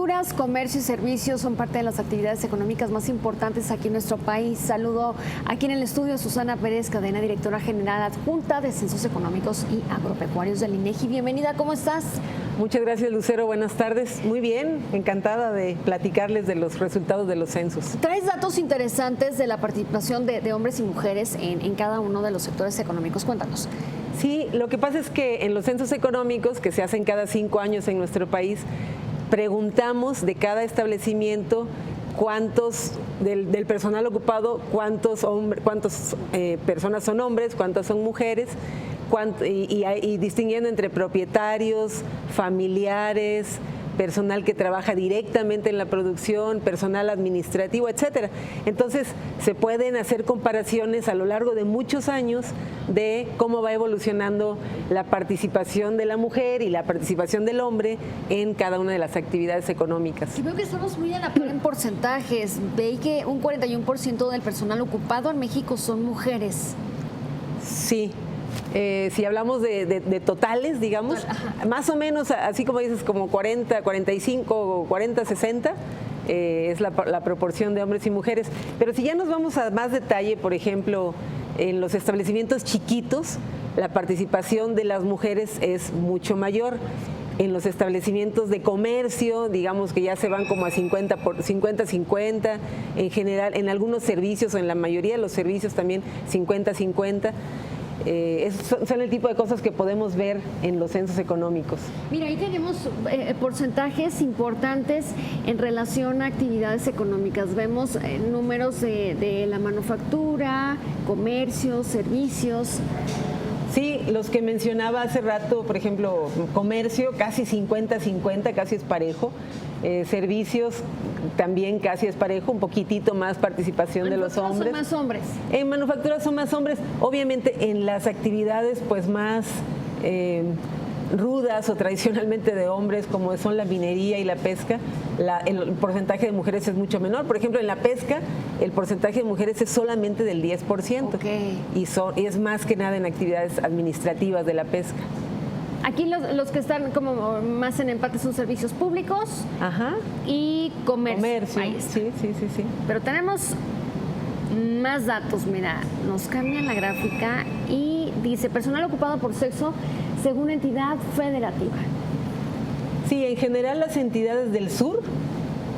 Manufacturas, comercio y servicios son parte de las actividades económicas más importantes aquí en nuestro país. Saludo aquí en el estudio a Susana Pérez Cadena, directora general adjunta de Censos Económicos y Agropecuarios del INEGI. Bienvenida, ¿cómo estás? Muchas gracias, Lucero. Buenas tardes. Muy bien, encantada de platicarles de los resultados de los censos. Traes datos interesantes de la participación de hombres y mujeres en cada uno de los sectores económicos. Cuéntanos. Sí, lo que pasa es que en los censos económicos, que se hacen cada 5 años en nuestro país, preguntamos de cada establecimiento cuántos del personal ocupado, cuántas personas son hombres, cuántas son mujeres, y distinguiendo entre propietarios, familiares, personal que trabaja directamente en la producción, personal administrativo, etcétera. Entonces, se pueden hacer comparaciones a lo largo de muchos años de cómo va evolucionando la participación de la mujer y la participación del hombre en cada una de las actividades económicas. Y veo que estamos muy a la par en porcentajes. Veí que un 41% del personal ocupado en México son mujeres. Sí. Si hablamos de totales, digamos, más o menos, así como dices, como 40, 45, 40, 60, es la proporción de hombres y mujeres. Pero si ya nos vamos a más detalle, por ejemplo, en los establecimientos chiquitos, la participación de las mujeres es mucho mayor. En los establecimientos de comercio, digamos que ya se van como a 50-50, en general, en algunos servicios o en la mayoría de los servicios también 50-50. Son el tipo de cosas que podemos ver en los censos económicos. Mira, ahí tenemos porcentajes importantes en relación a actividades económicas. Vemos números de la manufactura, comercio, servicios. Sí, los que mencionaba hace rato, por ejemplo, comercio, casi 50-50, casi es parejo. Servicios también casi es parejo, un poquitito más participación de los hombres. ¿Son más hombres? En manufactura son más hombres, obviamente en las actividades pues más rudas o tradicionalmente de hombres, como son la minería y la pesca, el porcentaje de mujeres es mucho menor. Por ejemplo, en la pesca el porcentaje de mujeres es solamente del 10%. Okay. Y es más que nada en actividades administrativas de la pesca. Aquí los que están como más en empate son servicios públicos. Ajá. Y comercio. Ahí está. Sí. Pero tenemos más datos, mira, nos cambian la gráfica y dice personal ocupado por sexo según entidad federativa. Sí, en general las entidades del sur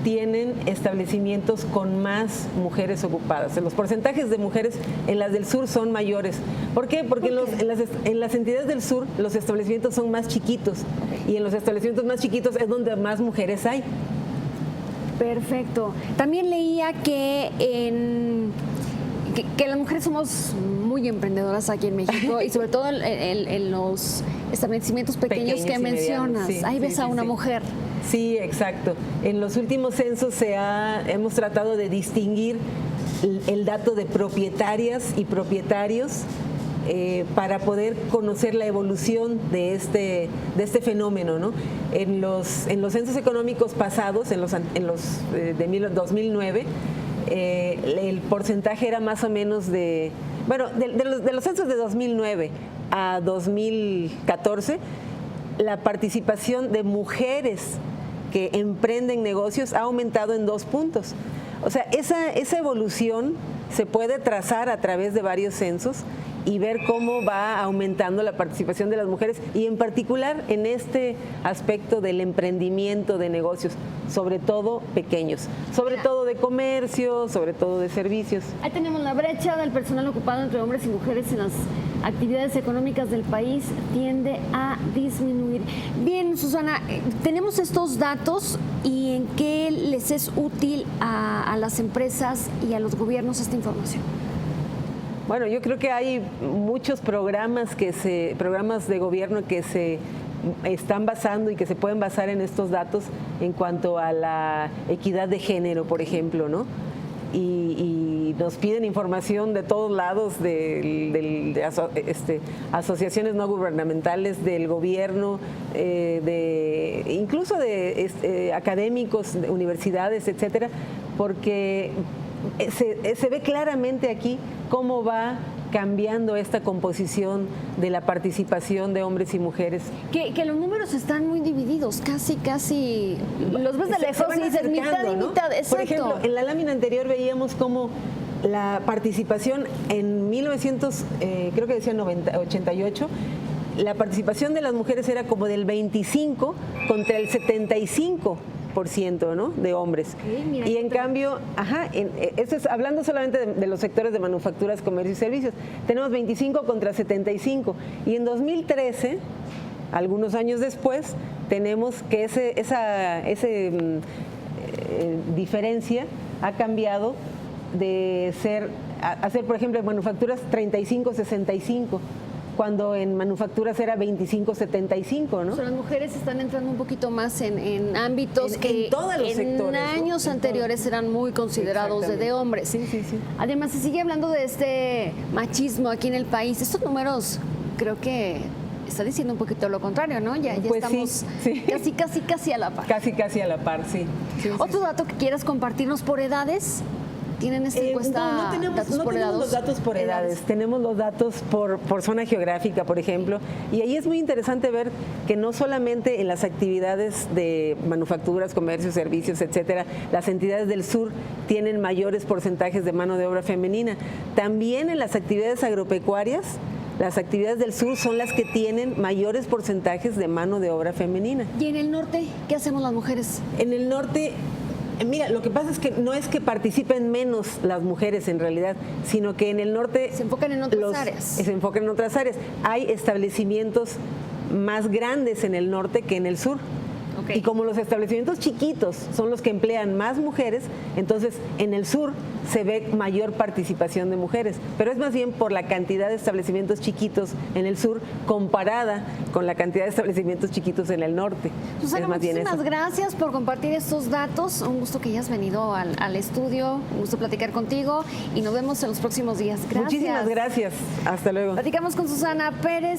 tienen establecimientos con más mujeres ocupadas. Los porcentajes de mujeres en las del sur son mayores. ¿Por qué? Porque en las entidades del sur los establecimientos son más chiquitos y en los establecimientos más chiquitos es donde más mujeres hay. Perfecto. También leía que las mujeres somos muy emprendedoras aquí en México y sobre todo en los establecimientos pequeños que mencionas. Sí, ahí ves a una mujer. Sí, exacto. En los últimos censos hemos tratado de distinguir el dato de propietarias y propietarios para poder conocer la evolución de este fenómeno, ¿no? En los censos económicos pasados, en los de 2009, el porcentaje era más o menos de los censos de 2009 a 2014, la participación de mujeres que emprenden negocios ha aumentado en 2 puntos. O sea, esa evolución se puede trazar a través de varios censos y ver cómo va aumentando la participación de las mujeres y en particular en este aspecto del emprendimiento de negocios, sobre todo pequeños, sobre todo de comercio, sobre todo de servicios. Ahí tenemos la brecha del personal ocupado entre hombres y mujeres en las actividades económicas del país tiende a disminuir. Bien, Susana, tenemos estos datos y ¿en qué les es útil a las empresas y a los gobiernos esta información? Bueno, yo creo que hay muchos programas de gobierno que se están basando y que se pueden basar en estos datos en cuanto a la equidad de género, por ejemplo, ¿no? Y nos piden información de todos lados, de asociaciones no gubernamentales, del gobierno, incluso de académicos, de universidades, etcétera, porque se ve claramente aquí cómo va cambiando esta composición de la participación de hombres y mujeres. Que los números están muy divididos, casi, los ves de Se lejos van y dices mitad acercando, y ¿no? mitad, exacto. Por ejemplo, en la lámina anterior veíamos cómo la participación en 1988, la participación de las mujeres era como del 25 contra el 75%, ¿no?, de hombres. Mira, y en cambio, esto es hablando solamente de los sectores de manufacturas, comercio y servicios, tenemos 25 contra 75. Y en 2013, algunos años después, tenemos que esa diferencia ha cambiado de hacer, por ejemplo, en manufacturas 35-65, cuando en manufacturas era 25-75, ¿no? O sea, las mujeres están entrando un poquito más en ámbitos que en todos los sectores, años anteriores eran muy considerados de hombres. Sí. Además, se sigue hablando de este machismo aquí en el país. Estos números creo que está diciendo un poquito lo contrario, ¿no? Ya Pues estamos sí. casi a la par. Casi a la par, sí. ¿Otro dato que quieras compartirnos por edades? ¿Tienen esta encuesta No tenemos los datos por edades, tenemos los datos por zona geográfica, por ejemplo, y ahí es muy interesante ver que no solamente en las actividades de manufacturas, comercio, servicios, etcétera, las entidades del sur tienen mayores porcentajes de mano de obra femenina, también en las actividades agropecuarias, las actividades del sur son las que tienen mayores porcentajes de mano de obra femenina. ¿Y en el norte qué hacemos las mujeres? En el norte, mira, lo que pasa es que no es que participen menos las mujeres en realidad, sino que en el norte se enfocan en otras áreas. Se enfocan en otras áreas. Hay establecimientos más grandes en el norte que en el sur. Y como los establecimientos chiquitos son los que emplean más mujeres, entonces en el sur se ve mayor participación de mujeres, pero es más bien por la cantidad de establecimientos chiquitos en el sur comparada con la cantidad de establecimientos chiquitos en el norte. Susana, muchísimas gracias por compartir estos datos. Un gusto que hayas venido al estudio, un gusto platicar contigo y nos vemos en los próximos días. Gracias. Muchísimas gracias. Hasta luego. Platicamos con Susana Pérez.